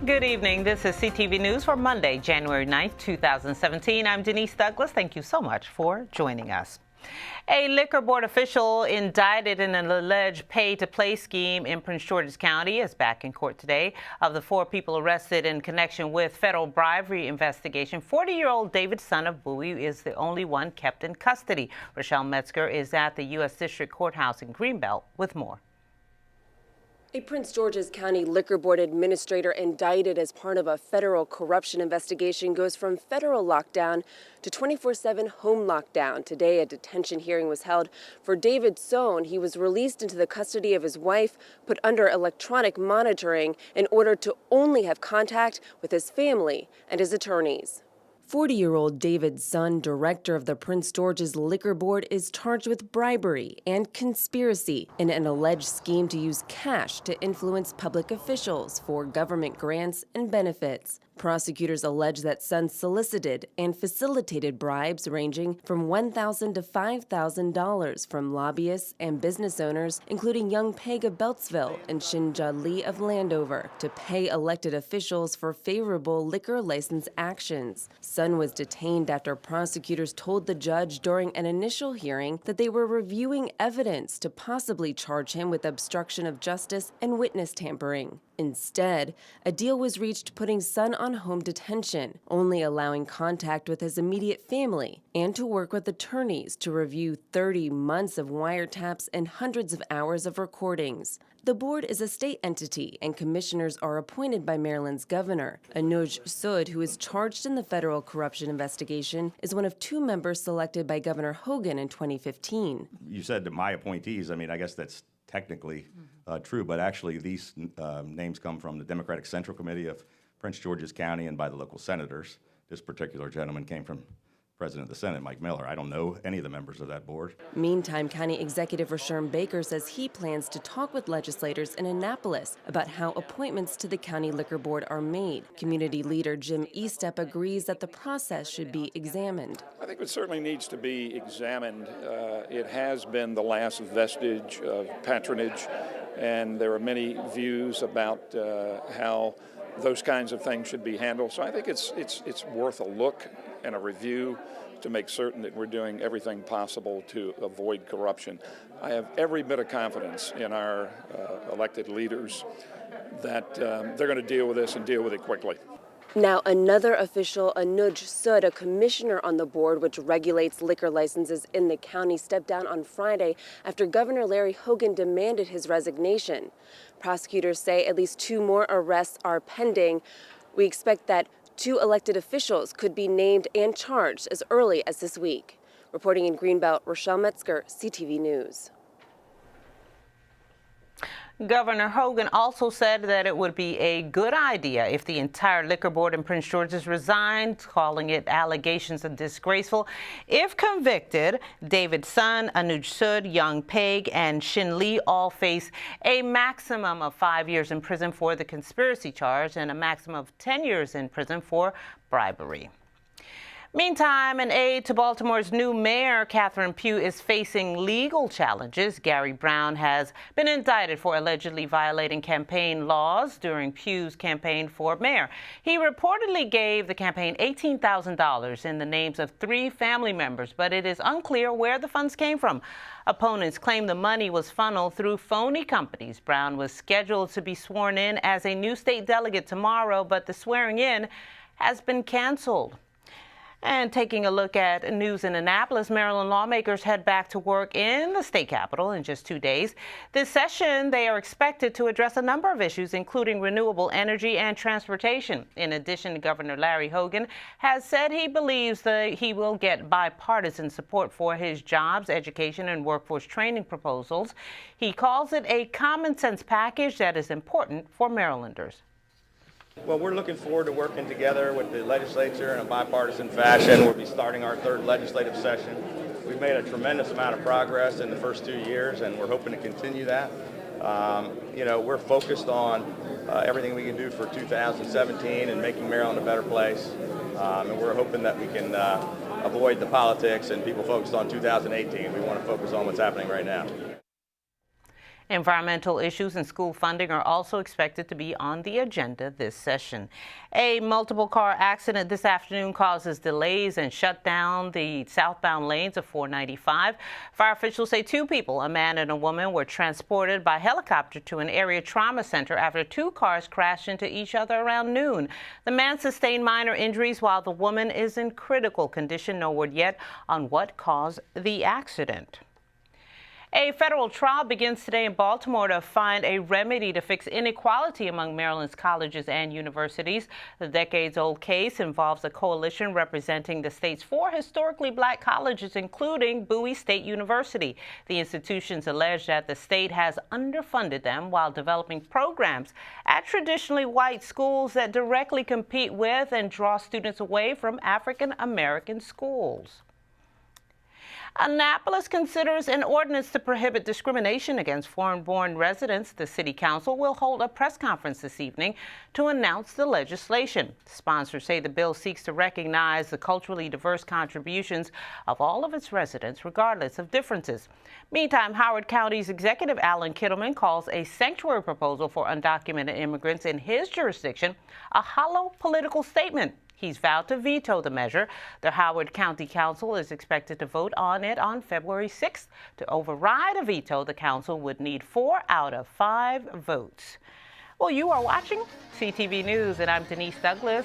Good evening. This is CTV News for Monday, January 9th, 2017. I'm Denise Douglas. Thank you so much for joining us. A liquor board official indicted in an alleged pay-to-play scheme in Prince George's County is back in court today. Of the 4 people arrested in connection with federal bribery investigation, 40-year-old David, son of Bowie, is the only one kept in custody. Rochelle Metzger is at the U.S. District Courthouse in Greenbelt with more. A Prince George's County Liquor Board administrator indicted as part of a federal corruption investigation goes from federal lockdown to 24/7 home lockdown. Today, a detention hearing was held for David Sohn. He was released into the custody of his wife, put under electronic monitoring in order to only have contact with his family and his attorneys. 40-year-old David Sohn, director of the Prince George's Liquor Board, is charged with bribery and conspiracy in an alleged scheme to use cash to influence public officials for government grants and benefits. Prosecutors allege that Sohn solicited and facilitated bribes ranging from $1,000 to $5,000 from lobbyists and business owners, including Young Peg of Beltsville and Shinja Lee of Landover, to pay elected officials for favorable liquor license actions. Sohn was detained after prosecutors told the judge during an initial hearing that they were reviewing evidence to possibly charge him with obstruction of justice and witness tampering. Instead, a deal was reached putting Sohn on home detention, only allowing contact with his immediate family, and to work with attorneys to review 30 months of wiretaps and hundreds of hours of recordings. The board is a state entity, and commissioners are appointed by Maryland's governor. Anuj Sood, who is charged in the federal corruption investigation, is one of 2 members selected by Governor Hogan in 2015. You said that my appointees, I guess that's technically true, but actually these names come from the Democratic Central Committee of Prince George's County and by the local senators. This particular gentleman came from President of the Senate, Mike Miller. I don't know any of the members of that board. Meantime, County Executive Rasherm Baker says he plans to talk with legislators in Annapolis about how appointments to the County Liquor Board are made. Community leader Jim Eastep agrees that the process should be examined. I think it certainly needs to be examined. It has been the last vestige of patronage, and there are many views about how those kinds of things should be handled. So I think it's worth a look and a review to make certain that we're doing everything possible to avoid corruption. I have every bit of confidence in our elected leaders that they're going to deal with this and deal with it quickly. Now, another official, Anuj Sood, a commissioner on the board which regulates liquor licenses in the county, stepped down on Friday after Governor Larry Hogan demanded his resignation. Prosecutors say at least 2 more arrests are pending. We expect that 2 elected officials could be named and charged as early as this week. Reporting in Greenbelt, Rochelle Metzger, CTV News. Governor Hogan also said that it would be a good idea if the entire liquor board in Prince George's resigned, calling it allegations of disgraceful. If convicted, David Sohn, Anuj Sood, Young Peg, and Shin Lee all face a maximum of 5 years in prison for the conspiracy charge and a maximum of 10 years in prison for bribery. Meantime, an aide to Baltimore's new mayor, Catherine Pugh, is facing legal challenges. Gary Brown has been indicted for allegedly violating campaign laws during Pugh's campaign for mayor. He reportedly gave the campaign $18,000 in the names of 3 family members, but it is unclear where the funds came from. Opponents claim the money was funneled through phony companies. Brown was scheduled to be sworn in as a new state delegate tomorrow, but the swearing in has been canceled. And taking a look at news in Annapolis, Maryland lawmakers head back to work in the state capitol in just 2 days. This session, they are expected to address a number of issues, including renewable energy and transportation. In addition, Governor Larry Hogan has said he believes that he will get bipartisan support for his jobs, education, and workforce training proposals. He calls it a common sense package that is important for Marylanders. Well, we're looking forward to working together with the legislature in a bipartisan fashion. We'll be starting our 3rd legislative session. We've made a tremendous amount of progress in the first 2 years, and we're hoping to continue that. We're focused on everything we can do for 2017 and making Maryland a better place. And we're hoping that we can avoid the politics and people focused on 2018. We want to focus on what's happening right now. Environmental issues and school funding are also expected to be on the agenda this session. A multiple car accident this afternoon causes delays and shut down the southbound lanes of 495. Fire officials say 2 people, a man and a woman, were transported by helicopter to an area trauma center after 2 cars crashed into each other around noon. The man sustained minor injuries while the woman is in critical condition. No word yet on what caused the accident. A federal trial begins today in Baltimore to find a remedy to fix inequality among Maryland's colleges and universities. The decades-old case involves a coalition representing the state's 4 historically black colleges, including Bowie State University. The institutions allege that the state has underfunded them while developing programs at traditionally white schools that directly compete with and draw students away from African American schools. Annapolis considers an ordinance to prohibit discrimination against foreign-born residents. The City Council will hold a press conference this evening to announce the legislation. Sponsors say the bill seeks to recognize the culturally diverse contributions of all of its residents, regardless of differences. Meantime, Howard County's Executive Alan Kittleman calls a sanctuary proposal for undocumented immigrants in his jurisdiction a hollow political statement. He's vowed to veto the measure. The Howard County Council is expected to vote on it on February 6th. To override a veto, the council would need 4 out of 5 votes. Well, you are watching CTV News, and I'm Denise Douglas.